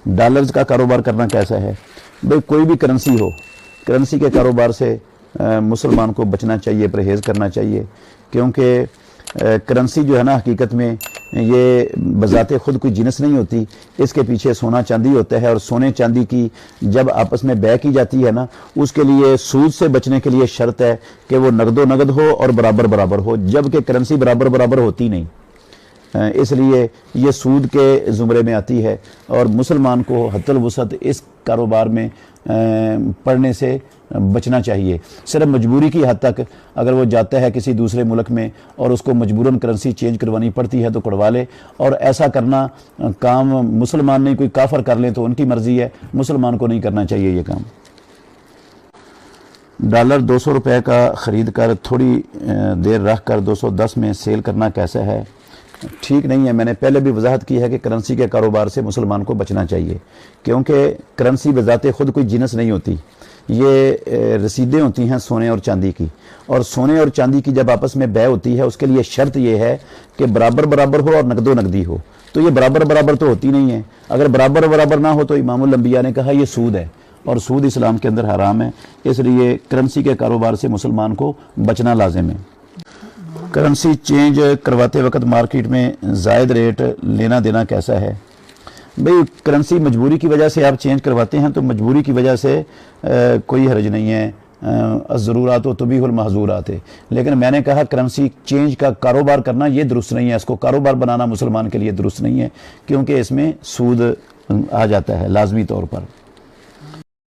Dollars का कारोबार करना कैसा है? भाई कोई भी करेंसी हो, करेंसी के कारोबार से मुसलमान को बचना चाहिए, परहेज़ करना चाहिए, क्योंकि करेंसी जो है ना हकीकत में ये बज़ाते ख़ुद कोई जिनस नहीं होती, इसके पीछे सोना चांदी होता है। और सोने चांदी की जब आपस में बै की जाती है ना, उसके लिए सूद से बचने के लिए शर्त है कि वो नगदो नगद हो और बराबर बराबर हो, जबकि करेंसी बराबर बराबर होती नहीं, इसलिए ये सूद के ज़ुमरे में आती है। और मुसलमान को हद्दुल वुसअत इस कारोबार में पढ़ने से बचना चाहिए। सिर्फ मजबूरी की हद तक अगर वो जाता है किसी दूसरे मुल्क में और उसको मजबूरन करेंसी चेंज करवानी पड़ती है तो करवा ले। और ऐसा करना काम मुसलमान नहीं, कोई काफर कर ले तो उनकी मर्जी है, मुसलमान को नहीं करना चाहिए ये काम। डॉलर 200 रुपये का ख़रीद कर थोड़ी देर रख कर 210 में सेल करना कैसा है? ठीक नहीं है। मैंने पहले भी वजाहत की है कि करेंसी के कारोबार से मुसलमान को बचना चाहिए, क्योंकि करेंसी बजाते ख़ुद कोई जिनस नहीं होती, ये रसीदें होती हैं सोने और चांदी की। और सोने और चांदी की जब आपस में बै होती है, उसके लिए शर्त यह है कि बराबर बराबर हो और नकदो नकदी हो। तो ये बराबर बराबर तो होती नहीं है। अगर बराबर बराबर ना हो तो इमामुल अंबिया ने कहा यह सूद है, और सूद इस्लाम के अंदर हराम है। इसलिए करेंसी के कारोबार से मुसलमान को बचना लाजिम है। करेंसी चेंज करवाते वक्त मार्केट में जायद रेट लेना देना कैसा है? भाई करेंसी मजबूरी की वजह से आप चेंज करवाते हैं तो मजबूरी की वजह से कोई हर्ज नहीं है, ज़रूरात हो तबीहुल महज़ूरात है। लेकिन मैंने कहा करेंसी चेंज का कारोबार करना ये दुरुस्त नहीं है, इसको कारोबार बनाना मुसलमान के लिए दुरुस्त नहीं है, क्योंकि इसमें सूद आ जाता है लाजमी तौर पर।